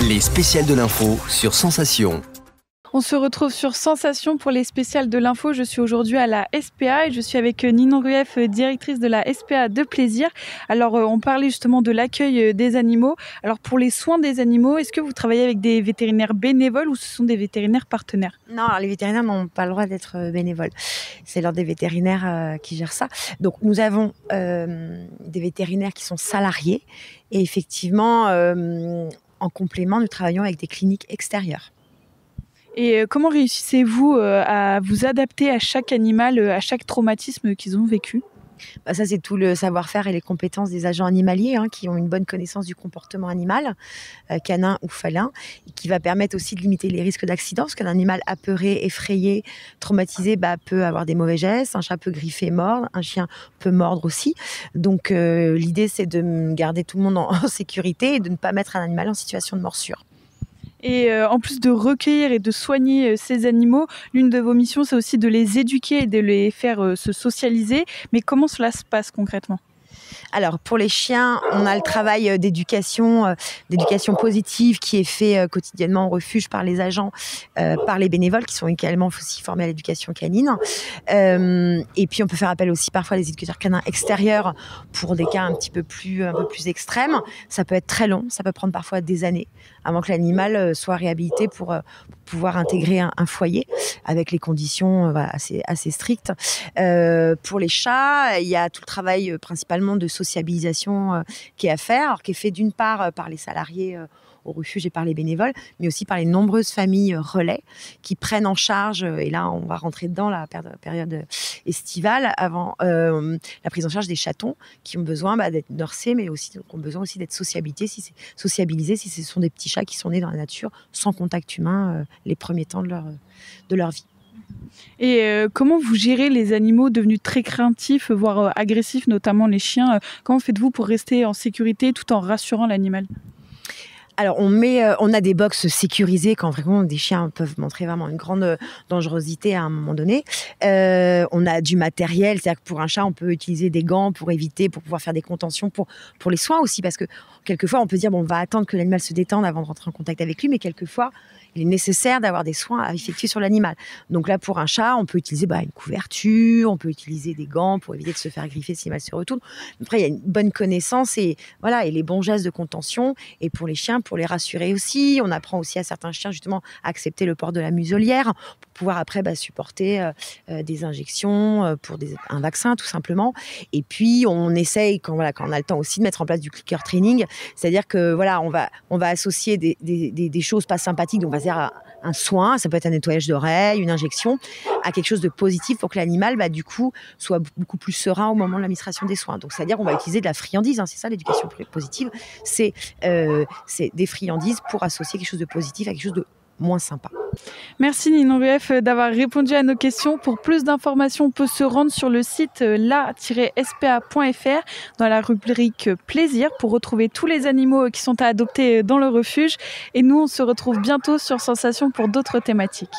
Les spéciales de l'info sur Sensation. On se retrouve sur Sensation pour les spéciales de l'info. Je suis aujourd'hui à la SPA et je suis avec Ninon Rueff, directrice de la SPA de Plaisir. Alors, on parlait justement de l'accueil des animaux. Alors, pour les soins des animaux, est-ce que vous travaillez avec des vétérinaires bénévoles ou ce sont des vétérinaires partenaires ? Non, alors les vétérinaires n'ont pas le droit d'être bénévoles. C'est l'ordre des vétérinaires qui gère ça. Donc, nous avons des vétérinaires qui sont salariés et effectivement, en complément, nous travaillons avec des cliniques extérieures. Et comment réussissez-vous à vous adapter à chaque animal, à chaque traumatisme qu'ils ont vécu ? Ça, c'est tout le savoir-faire et les compétences des agents animaliers qui ont une bonne connaissance du comportement animal, canin ou félin, et qui va permettre aussi de limiter les risques d'accident, parce qu'un animal apeuré, effrayé, traumatisé peut avoir des mauvais gestes, un chat peut griffer et mordre, un chien peut mordre aussi. Donc l'idée, c'est de garder tout le monde en sécurité et de ne pas mettre un animal en situation de morsure. Et en plus de recueillir et de soigner ces animaux, l'une de vos missions, c'est aussi de les éduquer et de les faire se socialiser. Mais comment cela se passe concrètement ? Alors, pour les chiens, on a le travail d'éducation positive qui est fait quotidiennement au refuge par les agents, par les bénévoles qui sont également aussi formés à l'éducation canine. Et puis, on peut faire appel aussi parfois à des éducateurs canins extérieurs pour des cas un peu plus extrêmes. Ça peut être très long, ça peut prendre parfois des années avant que l'animal soit réhabilité pour pouvoir intégrer un foyer avec les conditions assez strictes. Pour les chats, il y a tout le travail principalement de sociabilisation qui est à faire, alors qui est fait d'une part par les salariés au refuge et par les bénévoles, mais aussi par les nombreuses familles relais qui prennent en charge, et là on va rentrer dedans la période estivale, avant la prise en charge des chatons qui ont besoin d'être nursés, mais aussi qui ont besoin aussi d'être sociabilisés si ce sont des petits chats qui sont nés dans la nature sans contact humain les premiers temps de leur vie. Et comment vous gérez les animaux devenus très craintifs, voire agressifs, notamment les chiens ? Comment faites-vous pour rester en sécurité tout en rassurant l'animal ? Alors, on a des box sécurisées quand vraiment des chiens peuvent montrer vraiment une grande dangerosité à un moment donné. On a du matériel, c'est-à-dire que pour un chat, on peut utiliser des gants pour pouvoir faire des contentions pour les soins aussi, parce que quelquefois, on peut dire, on va attendre que l'animal se détende avant de rentrer en contact avec lui, mais quelquefois, il est nécessaire d'avoir des soins à effectuer sur l'animal. Donc là, pour un chat, on peut utiliser une couverture, on peut utiliser des gants pour éviter de se faire griffer si l'animal se retourne. Après, il y a une bonne connaissance et les bons gestes de contention. Et pour les chiens, pour les rassurer aussi, on apprend aussi à certains chiens justement à accepter le port de la muselière pour pouvoir après supporter des injections pour un vaccin tout simplement. Et puis, on essaye, quand on a le temps aussi, de mettre en place du clicker training. C'est-à-dire que on va associer des choses pas sympathiques, donc on va dire un soin, ça peut être un nettoyage d'oreilles, une injection, à quelque chose de positif pour que l'animal, du coup, soit beaucoup plus serein au moment de l'administration des soins. Donc, c'est-à-dire qu'on va utiliser de la friandise, c'est ça l'éducation positive, c'est des friandises pour associer quelque chose de positif à quelque chose de moins sympa. Merci Ninon Rueff d'avoir répondu à nos questions. Pour plus d'informations, on peut se rendre sur le site la-spa.fr dans la rubrique Plaisir pour retrouver tous les animaux qui sont à adopter dans le refuge. Et nous, on se retrouve bientôt sur Sensation pour d'autres thématiques.